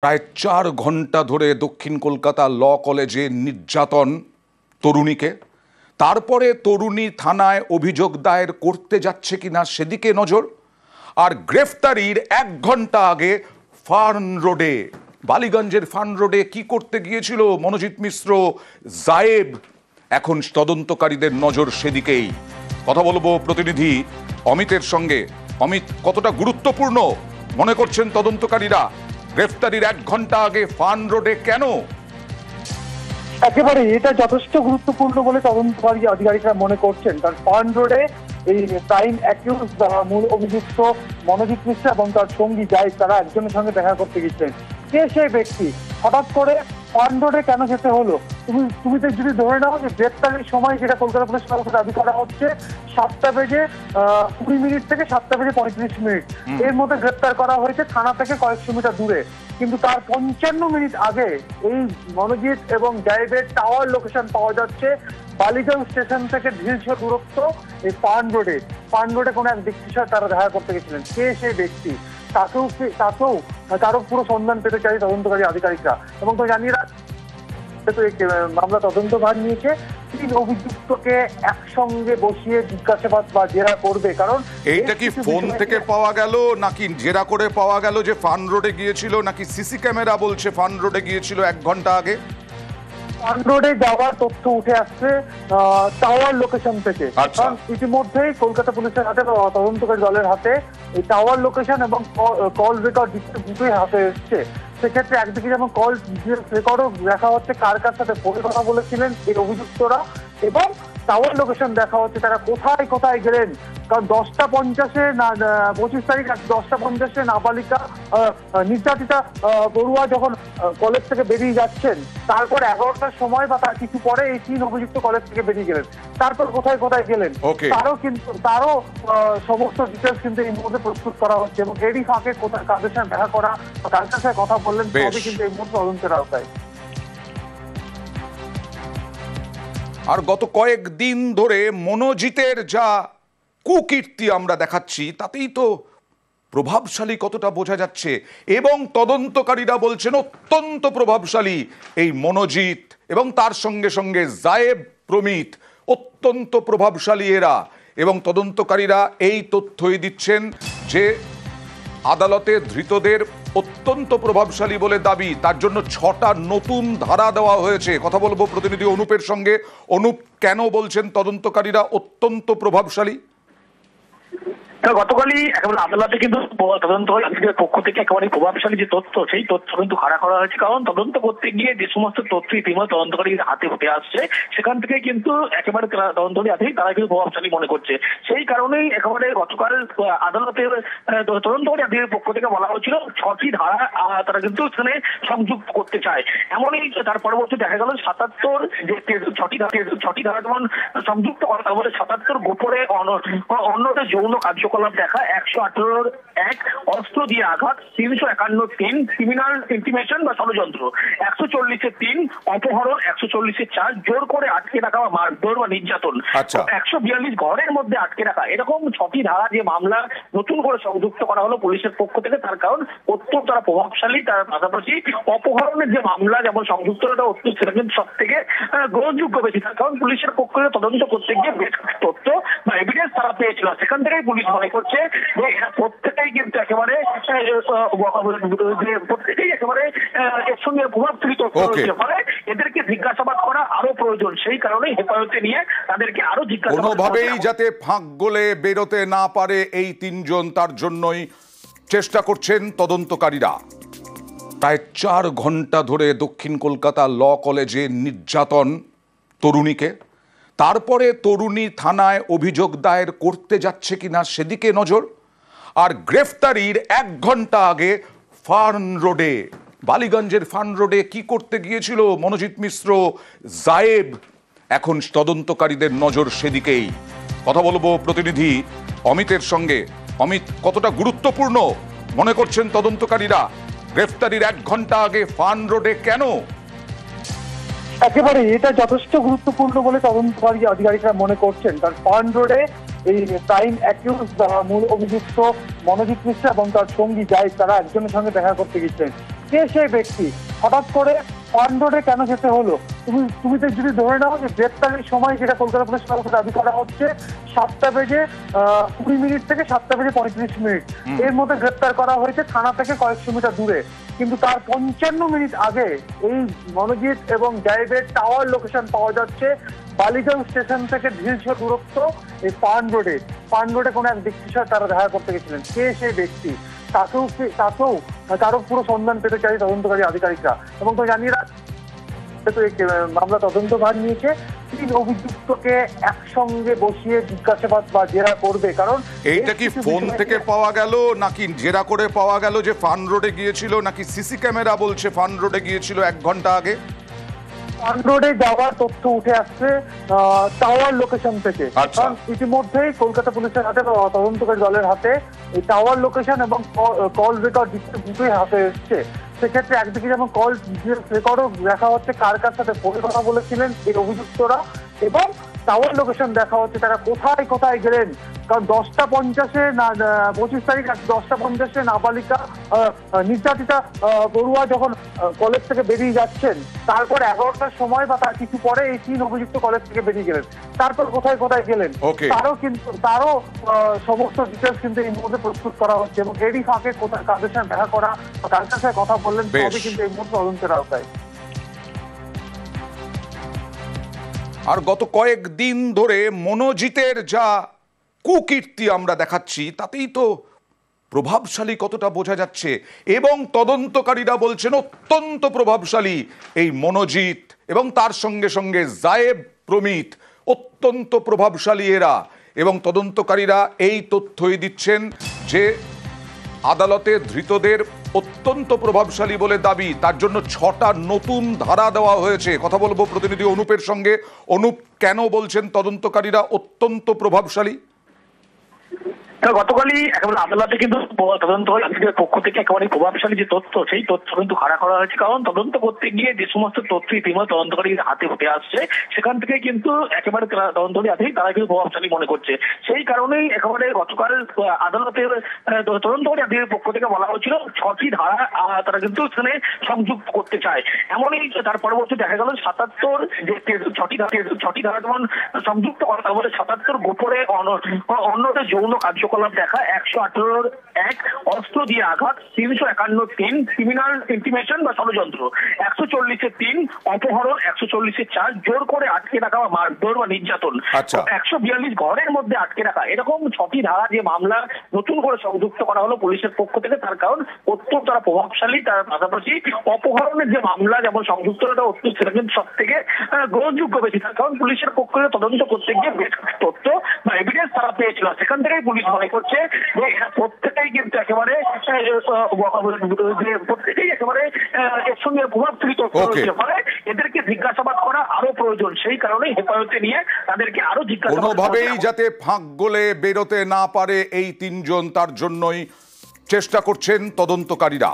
প্রায় ৪ ঘন্টা ধরে দক্ষিণ কলকাতা ল কলেজে নির্যাতন তরুণীকে, তারপরে তরুণী থানায় অভিযোগ দায়ের করতে যাচ্ছে কিনা সেদিকে নজর। আর গ্রেফতারির ১ ঘন্টা আগে ফার্ন রোডে, বালিগঞ্জের ফার্ন রোডে কি করতে গিয়েছিল মনোজিৎ মিশ্র, জায়েব, এখন তদন্তকারীদের নজর সেদিকেই। কথা বলবো প্রতিনিধি অমিতের সঙ্গে। অমিত, কতটা গুরুত্বপূর্ণ মনে করছেন তদন্তকারীরা গ্রেফতারির ১ ঘন্টা আগে ফার্ন রোডে কেন? একেবারে এটা যথেষ্ট গুরুত্বপূর্ণ বলে তদন্তকারী আধিকারিকরা মনে করছেন। কারণ ফার্ন রোডে এই প্রাইম অ্যাকিউজ মূল অভিযুক্ত মনোজিৎ মিশ্র এবং তার সঙ্গী জায়েদ, তারা একজনের সঙ্গে দেখা করতে গেছিলেন। কে সেই ব্যক্তি, হঠাৎ করে ফার্ন রোডে কেন যেতে হলো? তুমি তো যদি ধরে নাও যে গ্রেপ্তারের সময়, যেটা কলকাতা পুলিশ তরফে দাবি করা হচ্ছে, 7:20 থেকে 7:35, এর মধ্যে গ্রেপ্তার করা হয়েছে থানা থেকে কয়েকশো মিটার দূরে। কিন্তু তার ৫৫ মিনিট আগে এই মনোজিৎ এবং জায়েদের টাওয়ার লোকেশন পাওয়া যাচ্ছে বালিগঞ্জ স্টেশন থেকে ১৫০ দূরত্ব এই ফার্ন রোডে কোনো এক ব্যক্তির সাথে তারা দেখা করতে গেছিলেন। কে সেই ব্যক্তি, তারও পুরো সন্ধান পেতে চাই তদন্তকারী আধিকারিকরা। এবং তো জানিয়ে মামলা তদন্তভার নিয়েছে, ৩ অভিযুক্তকে একসঙ্গে বসিয়ে জিজ্ঞাসাবাদ বা জেরা করবে। কারণ এইটা কি ফোন থেকে পাওয়া গেল, নাকি জেরা করে পাওয়া গেল যে ফার্ন রোডে গিয়েছিল, নাকি সিসি ক্যামেরা বলছে ফার্ন রোডে গিয়েছিল ১ ঘন্টা আগে? ফার্ন রোডে যাওয়ার তথ্য উঠে আসছে টাওয়ার লোকেশন থেকে। কারণ ইতিমধ্যেই কলকাতা পুলিশের হাতে, তদন্তকারী দলের হাতে এই টাওয়ার লোকেশন এবং কল রেকর্ড দুটোই হাতে এসছে। সেক্ষেত্রে একদিকে যেমন কল রেকর্ডও দেখা হচ্ছে কার কার সাথে ফোনে কথা বলেছিলেন এই অভিযুক্তরা, এবং টাওয়ার লোকেশন দেখা হচ্ছে তারা কোথায় কোথায় গেলেন। কারণ 10:50 না 25 তারিখ 10:50 নাবালিকা নির্যাতিতা বড়ুয়া যখন কলেজ থেকে বেরিয়ে যাচ্ছেন, তারপর 11টার সময় বা তার কিছু পরে এই 3 অভিযুক্ত কলেজ থেকে বেরিয়ে গেলেন। তারপর কোথায় কোথায় গেলেন তারও সমস্ত ডিটেলস কিন্তু এই মুহূর্তে প্রস্তুত করা হচ্ছে, এবং এরই ফাঁকে কোথায় কাদের সাথে দেখা করা বা কার সাথে কথা বললেন সবই কিন্তু এই মুহূর্তে তদন্তের আওতায়। আর গত কয়েকদিন ধরে মনোজিতের যা কুকীর্তি আমরা দেখাচ্ছি, তাতেই তো প্রভাবশালী কতটা বোঝা যাচ্ছে। এবং তদন্তকারীরা বলছেন অত্যন্ত প্রভাবশালী এই মনোজিৎ, এবং তার সঙ্গে সঙ্গে জায়েব, প্রমিত, অত্যন্ত প্রভাবশালী এরা। এবং তদন্তকারীরা এই তথ্যই দিচ্ছেন যে আদালতে ধৃতদের অত্যন্ত প্রভাবশালী বলে দাবি, তার জন্য 6টা নতুন ধারা দেওয়া হয়েছে। কথা বলবো প্রতিনিধি অনুপের সঙ্গে। অনুপ, কেন বলছেন তদন্তকারীরা অত্যন্ত প্রভাবশালী? গতকালই একেবারে আদালতে কিন্তু তদন্তকারীদের পক্ষ থেকে একেবারে প্রভাবশালী যে তথ্য, সেই তথ্য কিন্তু খাড়া করা হয়েছে। কারণ তদন্ত করতে গিয়ে যে সমস্ত তথ্য ইতিমধ্যে তদন্তকারীর হাতে উঠে আসছে, সেখান থেকে কিন্তু একেবারে তদন্তকারী আছে তারা কিন্তু প্রভাবশালী মনে করছে। সেই কারণেই একেবারে গতকাল আদালতের তদন্তকারী আধিকারিকের পক্ষ থেকে বলা হয়েছিল 6টি ধারা তারা কিন্তু সেখানে সংযুক্ত করতে চায়। এমনই তার পরবর্তী দেখা গেল 77 যে 6টি ধারা যেমন সংযুক্ত করা, তারপরে 77 গোপনে অন্যদের যৌন কার্যকলাপ দেখা, 118(1) অস্ত্র দিয়ে আঘাত, 351(3) ক্রিমিনাল ইন্টিমেশন বা ষড়যন্ত্র, 140(3) অপহরণ, 140(4) জোর করে আটকে রাখা বা মারধর বা নির্যাতন, 142 ঘরের মধ্যে আটকে রাখা। এরকম 6টি ধারা যে মামলা নতুন করে সংযুক্ত করা হলো পুলিশের পক্ষ থেকে, তার কারণ অত্যন্ত তারা প্রভাবশালী। তার পাশাপাশি অপহরণের যে মামলা যেমন সংযুক্ত সেটা কিন্তু সব থেকে গ্রহণযোগ্য বেশি, তার কারণ পুলিশের পক্ষ থেকে তদন্ত করতে গিয়ে বেশ তথ্য বা এভিডেন্স তারা পেয়েছিল। সেখান থেকেই পুলিশ মনে করছে যে এরা প্রত্যেকেই কিন্তু একেবারে এর সঙ্গে প্রভাবশালী তথ্য, ফলে এদেরকে জিজ্ঞাসাবাদ করা আরো প্রয়োজন। সেই কারণেই হেফাজতে নিয়ে তাদেরকে আরো জিজ্ঞাসাবাদ, কোনোভাবেই যাতে ফাঁক গলে বেরোতে না পারে এই 3 জন, তার জন্যই চেষ্টা করছেন তদন্তকারীরা। প্রায় 4 ঘন্টা ধরে দক্ষিণ কলকাতা ল কলেজে নির্যাতন তরুণীকে, তারপরে তরুণী থানায় অভিযোগ দায়ের করতে যাচ্ছে কিনা সেদিকে নজর। আর গ্রেফতারির 1 ঘন্টা আগে ফার্ন রোডে, বালিগঞ্জের ফার্ন রোডে কি করতে গিয়েছিল মনোজিৎ মিশ্র, জায়েব, এখন তদন্তকারীদের নজর সেদিকেই। কথা বলবো প্রতিনিধি অমিতের সঙ্গে। অমিত, কতটা গুরুত্বপূর্ণ মনে করছেন তদন্তকারীরা গ্রেফতারির 1 ঘন্টা আগে ফার্ন রোডে কেন? একেবারে এটা যথেষ্ট গুরুত্বপূর্ণ বলে তদন্তকারী আধিকারিকরা মনে করছেন। কারণ ফার্ন রোডে এই প্রাইম অ্যাকিউজ মূল অভিযুক্ত মনোজিৎ মিশ্র এবং তার সঙ্গী জায়েদ, তারা একজনের সঙ্গে দেখা করতে গেছিলেন। কে সেই ব্যক্তি, হঠাৎ করে অন রোডে কেন যেতে হলো? তুমি তো যদি ধরে নাও যে গ্রেপ্তারের সময়, যেটা কলকাতা পুলিশ তরফে দাবি করা হচ্ছে 7:20 থেকে 7:35, এর মধ্যে গ্রেপ্তার করা হয়েছে থানা থেকে কয়েকশো মিটার দূরে। কিন্তু তার 55 মিনিট আগে এই মনোজিৎ এবং জায়েদের টাওয়ার লোকেশন পাওয়া যাচ্ছে বালিগঞ্জ স্টেশন থেকে ঢিলছো দূরত্ব এই পান রোডে কোনো এক ব্যক্তির সাথে তারা দেখা করতে গেছিলেন। কে সেই ব্যক্তি, তারও পুরো সন্ধান পেতে চাই তদন্তকারী আধিকারিকরা। এবং তো জানিয়ে মামলা তদন্তভার নিয়েছে, 3 অভিযুক্তকে একসঙ্গে বসিয়ে জিজ্ঞাসাবাদ বা জেরা করবে। কারণ এইটা কি ফোন থেকে পাওয়া গেল, নাকি জেরা করে পাওয়া গেল যে ফান রোডে গিয়েছিল, নাকি সিসি ক্যামেরা বলছে ফান রোডে গিয়েছিল 1 ঘন্টা আগে? ফান রোডে যাওয়ার তথ্য উঠে আসছে টাওয়ার লোকেশন থেকে। কারণ ইতিমধ্যেই কলকাতা পুলিশের হাতে, তদন্তকারী দলের হাতে এই টাওয়ার লোকেশন এবং কল রেকর্ড দুটোই হাতে এসছে। সেক্ষেত্রে একদিকে যেমন কল রেকর্ডও দেখা হচ্ছে কার কার সাথে ফোনে কথা বলেছিলেন এই অভিযুক্তরা, এবং টাওয়ার লোকেশন দেখা হচ্ছে তারা কোথায় কোথায় গেলেন। কারণ 10:50 না 25 তারিখ 10:50 নাবালিকা নির্যাতিতা বড়ুয়া যখন কলেজ থেকে বেরিয়ে যাচ্ছেন, তারপর 11টার সময় বা তার কিছু পরে এই 3 অভিযুক্ত কলেজ থেকে বেরিয়ে গেলেন। তারপর কোথায় কোথায় গেলেন তারও সমস্ত ডিটেলস কিন্তু এই মুহূর্তে প্রস্তুত করা হচ্ছে, এবং এরই ফাঁকে কোথায় কাদের সাথে দেখা করা বা কার সাথে কথা বললেন সবই কিন্তু এই মুহূর্তে তদন্তের আওতায়। আর গত কয়েকদিন ধরে মনোজিতের যা কুকীর্তি আমরা দেখাচ্ছি, তাতেই তো প্রভাবশালী কতটা বোঝা যাচ্ছে। এবং তদন্তকারীরা বলছেন অত্যন্ত প্রভাবশালী এই মনোজিৎ, এবং তার সঙ্গে সঙ্গে জায়েব, প্রমিত, অত্যন্ত প্রভাবশালী এরা। এবং তদন্তকারীরা এই তথ্যই দিচ্ছেন যে আদালতে ধৃতদের অত্যন্ত প্রভাবশালী বলে দাবি, তার জন্য 6টা নতুন ধারা দেওয়া হয়েছে। কথা বলবো প্রতিনিধি অনুপের সঙ্গে। অনুপ, কেন বলছেন তদন্তকারীরা অত্যন্ত প্রভাবশালী? গতকালই একেবারে আদালতে কিন্তু তদন্তকারী আধিকারিকের পক্ষ থেকে একেবারে প্রভাবশালী যে তথ্য, সেই তথ্য কিন্তু খাড়া করা হয়েছে। কারণ তদন্ত করতে গিয়ে যে সমস্ত তথ্য ইতিমধ্যে তদন্তকারীর হাতে উঠে আসছে, সেখান থেকে কিন্তু একেবারে তদন্তকারী আধিকারিক তারা কিন্তু প্রভাবশালী মনে করছে। সেই কারণেই একেবারে গতকাল আদালতের তদন্তকারী আধিকারিকের পক্ষ থেকে বলা হয়েছিল 6টি ধারা তারা কিন্তু সেখানে সংযুক্ত করতে চায়। এমনই তার পরবর্তী দেখা গেল 77 যে 6টি ধারা যেমন সংযুক্ত করা, তার মধ্যে 77 গোপনে অন্যদের যৌন কার্যকলাপ দেখা, 118(1) অস্ত্র দিয়ে আঘাত, 351(3) ক্রিমিনাল ইন্টিমেশন বা ষড়যন্ত্র, 140(3) অপহরণ, 140(4) জোর করে আটকে রাখা বা মারধর বা নির্যাতন, 142 ঘরের মধ্যে আটকে রাখা। এরকম 6টি ধারা যে মামলা নতুন করে সংযুক্ত করা হলো পুলিশের পক্ষ থেকে, তার কারণ অত্যন্ত তারা প্রভাবশালী। তার পাশাপাশি অপহরণের যে মামলা যেমন সংযুক্ত সেটা কিন্তু সব থেকে গ্রহণযোগ্য বেশি, তার কারণ পুলিশের পক্ষ থেকে তদন্ত করতে গিয়ে বেশ তথ্য বা এভিডেন্স তারা পেয়েছিল। সেখান থেকেই পুলিশ মনে করছে যে এরা প্রত্যেকেই কিন্তু একেবারে এর সঙ্গে প্রভাবশালী তথ্য রয়েছে, ফলে এদেরকে জিজ্ঞাসাবাদ করা আরো প্রয়োজন। সেই কারণেই হেফাজতে নিয়ে তাদেরকে আরো জিজ্ঞাসাবাদ, কোনোভাবেই যাতে ফাঁক গলে বেরোতে না পারে এই 3 জন, তার জন্যই চেষ্টা করছেন তদন্তকারীরা।